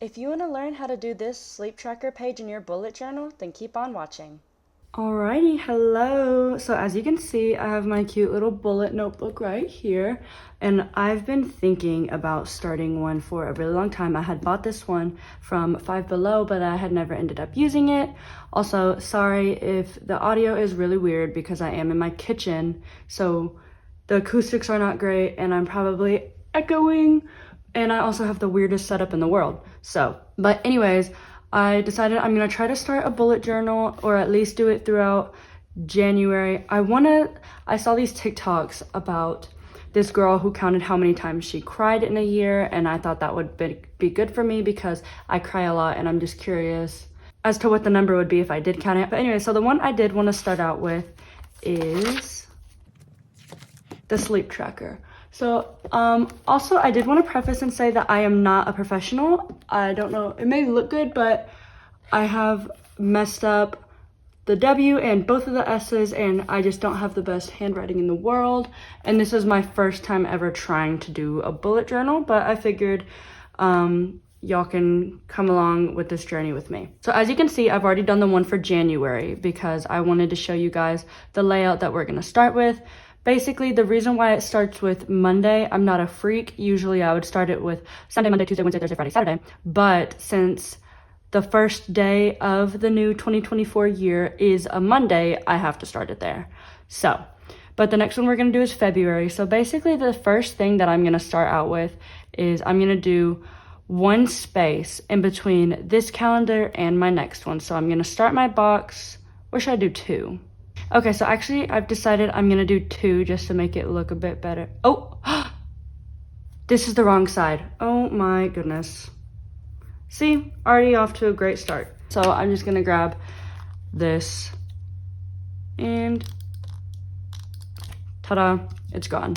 If you want to learn how to do this sleep tracker page in your bullet journal, then keep on watching. Alrighty, hello. So as you can see, I have my cute little bullet notebook right here, and I've been thinking about starting one for a really long time. I had bought this one from Five Below, but I had never ended up using it. Also, sorry if the audio is really weird because I am in my kitchen, so the acoustics are not great and I'm probably echoing, and I also have the weirdest setup in the world. But anyways, I decided I'm gonna try to start a bullet journal, or at least do it throughout January. I saw these TikToks about this girl who counted how many times she cried in a year, and I thought that would be good for me because I cry a lot and I'm just curious as to what the number would be if I did count it. But anyway, so the one I did want to start out with is the sleep tracker. So also I did want to preface and say that I am not a professional. I don't know, it may look good, but I have messed up the W and both of the S's, and I just don't have the best handwriting in the world. And this is my first time ever trying to do a bullet journal, but I figured y'all can come along with this journey with me. So as you can see, I've already done the one for January because I wanted to show you guys the layout that we're gonna start with. Basically, the reason why it starts with Monday, I'm not a freak. Usually I would start it with Sunday, Monday, Tuesday, Wednesday, Thursday, Friday, Saturday. But since the first day of the new 2024 year is a Monday, I have to start it there. But the next one we're gonna do is February. So basically the first thing that I'm gonna start out with is I'm gonna do one space in between this calendar and my next one. So I'm gonna start my box, or should I do two? Okay, so actually I've decided I'm gonna do two just to make it look a bit better. Oh, this is the wrong side. Oh my goodness. See, already off to a great start. So I'm just gonna grab this and ta-da, it's gone.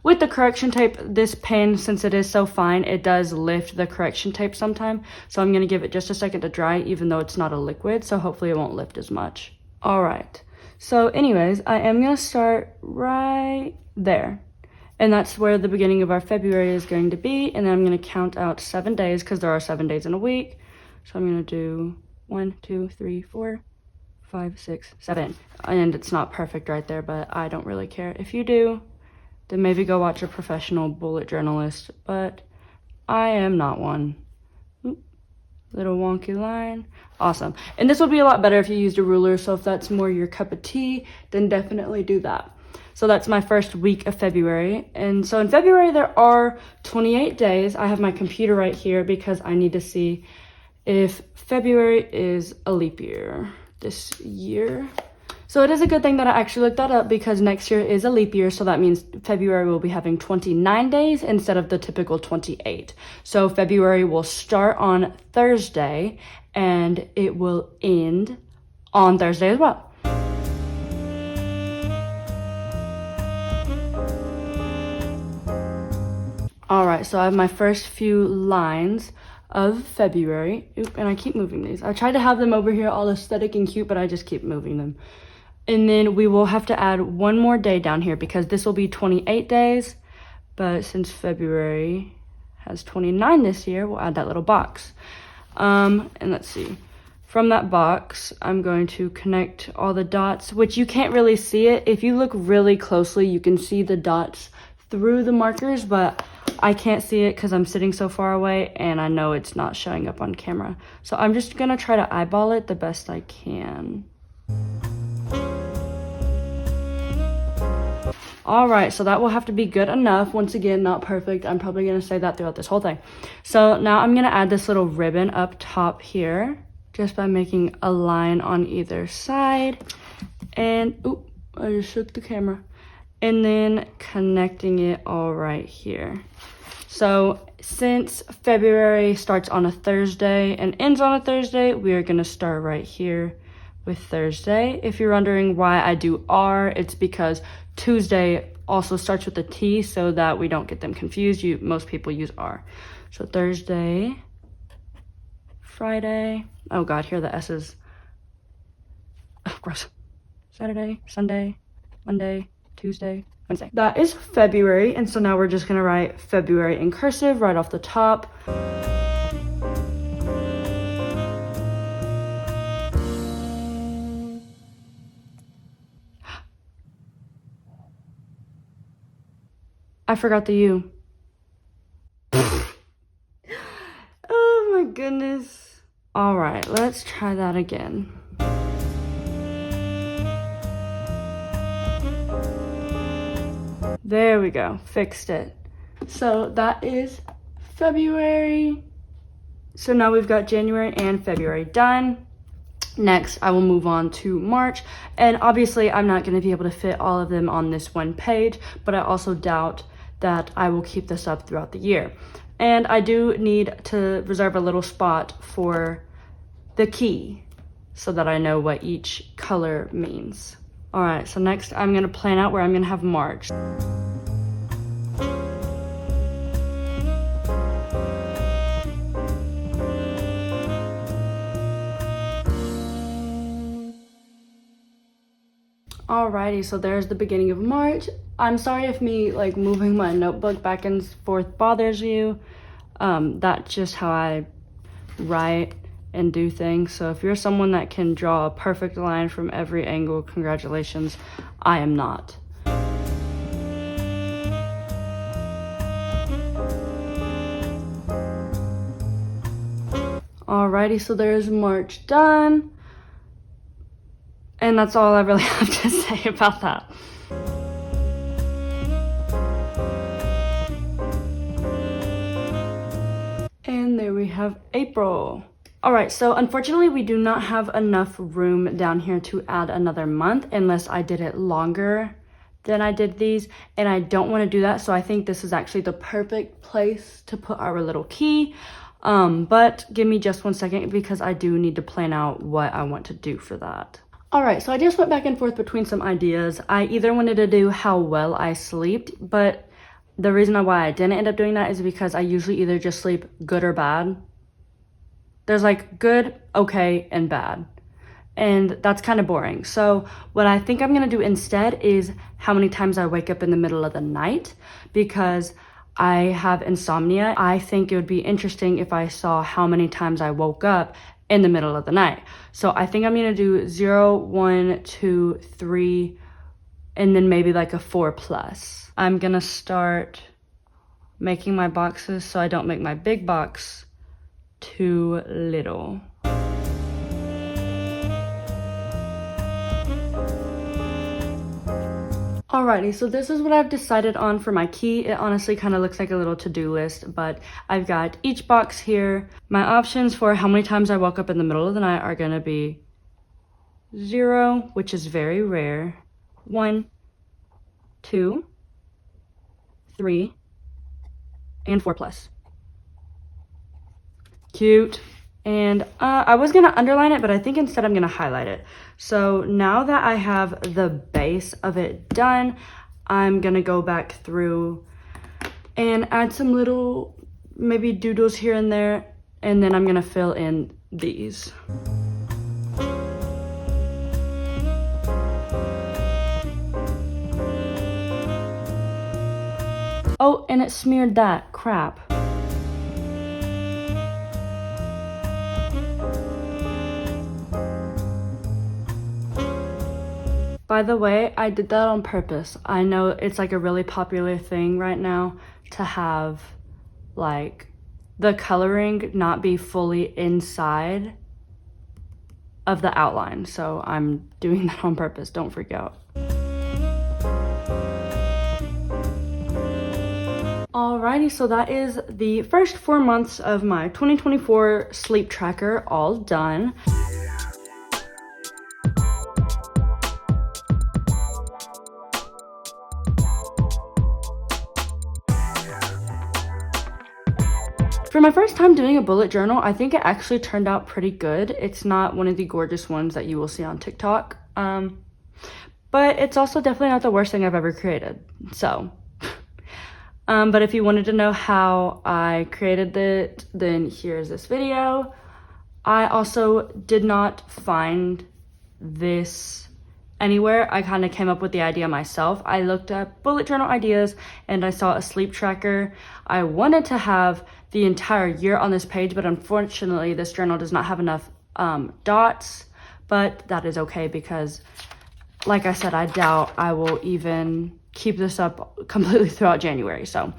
With the correction tape, this pen, since it is so fine, it does lift the correction tape sometime. So I'm gonna give it just a second to dry, even though it's not a liquid, so hopefully it won't lift as much. All right. So anyways, I am gonna start right there. And that's where the beginning of our February is going to be. And then I'm gonna count out 7 days because there are 7 days in a week. So I'm gonna do 1, 2, 3, 4, 5, 6, 7. And it's not perfect right there, but I don't really care. If you do, then maybe go watch a professional bullet journalist, but I am not one. Little wonky line. Awesome. And this would be a lot better if you used a ruler, so if that's more your cup of tea, then definitely do that. So that's my first week of February. And so in February there are 28 days. I have my computer right here because I need to see if February is a leap year this year. So it is a good thing that I actually looked that up because next year is a leap year, so that means February will be having 29 days instead of the typical 28. So February will start on Thursday and it will end on Thursday as well. All right, so I have my first few lines of February. Oop, and I keep moving these. I tried to have them over here all aesthetic and cute, but I just keep moving them. And then we will have to add one more day down here because this will be 28 days. But since February has 29 this year, we'll add that little box. And let's see. From that box, I'm going to connect all the dots, which you can't really see it. If you look really closely, you can see the dots through the markers, but I can't see it because I'm sitting so far away and I know it's not showing up on camera. So I'm just gonna try to eyeball it the best I can. All right, so that will have to be good enough. Once again, not perfect. I'm probably gonna say that throughout this whole thing. So now I'm gonna add this little ribbon up top here, just by making a line on either side. And, oop, I just shook the camera. And then connecting it all right here. So since February starts on a Thursday and ends on a Thursday, we are gonna start right here with Thursday. If you're wondering why I do R, it's because Tuesday also starts with a T so that we don't get them confused. Most people use R. So Thursday, Friday, oh God, here are the S's. Oh, gross. Saturday, Sunday, Monday, Tuesday, Wednesday. That is February, and so now we're just gonna write February in cursive right off the top. I forgot the U. Oh my goodness. All right, let's try that again. There we go, fixed it. So that is February. So now we've got January and February done. Next, I will move on to March. And obviously, I'm not going to be able to fit all of them on this one page, but I also doubt that I will keep this up throughout the year. And I do need to reserve a little spot for the key so that I know what each color means. All right, so next I'm going to plan out where I'm going to have March. Alrighty, so there's the beginning of March. I'm sorry if me like moving my notebook back and forth bothers you. That's just how I write and do things. So if you're someone that can draw a perfect line from every angle, congratulations. I am not. Alrighty, so there's March done. And that's all I really have to say about that. And there we have April. All right, so unfortunately we do not have enough room down here to add another month unless I did it longer than I did these, and I don't want to do that, so I think this is actually the perfect place to put our little key. But give me just 1 second because I do need to plan out what I want to do for that. All right, so I just went back and forth between some ideas. I either wanted to do how well I slept, but the reason why I didn't end up doing that is because I usually either just sleep good or bad. There's like good, okay, and bad. And that's kind of boring. So what I think I'm gonna do instead is how many times I wake up in the middle of the night, because I have insomnia. I think it would be interesting if I saw how many times I woke up in the middle of the night. So I think I'm gonna do 0, 1, 2, 3, and then maybe like a 4+. I'm gonna start making my boxes so I don't make my big box too little. Alrighty, so this is what I've decided on for my key. It honestly kind of looks like a little to-do list, but I've got each box here. My options for how many times I woke up in the middle of the night are gonna be 0, which is very rare, 1, 2, 3, and 4+. Cute. And I was gonna underline it, but I think instead I'm gonna highlight it. So now that I have the base of it done, I'm gonna go back through and add some little maybe doodles here and there, and then I'm gonna fill in these. Oh, and it smeared that, crap. By the way, I did that on purpose. I know it's like a really popular thing right now to have like the coloring not be fully inside of the outline. So I'm doing that on purpose, don't freak out. Alrighty, so that is the first 4 months of my 2024 sleep tracker all done. For my first time doing a bullet journal, I think it actually turned out pretty good. It's not one of the gorgeous ones that you will see on TikTok, but it's also definitely not the worst thing I've ever created. So, but if you wanted to know how I created it, then here's this video. I also did not find this anywhere. I kind of came up with the idea myself. I looked up bullet journal ideas and I saw a sleep tracker. I wanted to have the entire year on this page, but unfortunately this journal does not have enough dots, but that is okay because like I said, I doubt I will even keep this up completely throughout January. So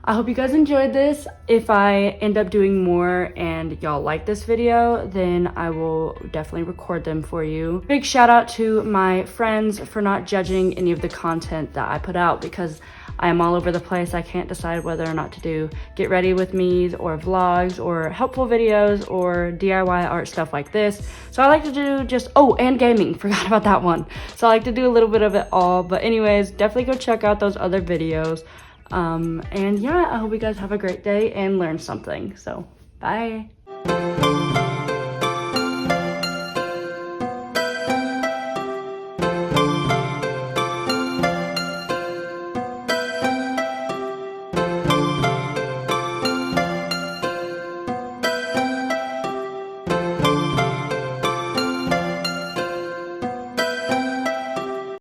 I hope you guys enjoyed this. If I end up doing more and y'all like this video, then I will definitely record them for you. Big shout out to my friends for not judging any of the content that I put out, because I am all over the place. I can't decide whether or not to do get ready with me or vlogs or helpful videos or DIY art stuff like this. So I like to do just, oh, and gaming, forgot about that one. So I like to do a little bit of it all. But anyways, definitely go check out those other videos. And yeah, I hope you guys have a great day and learn something. So bye.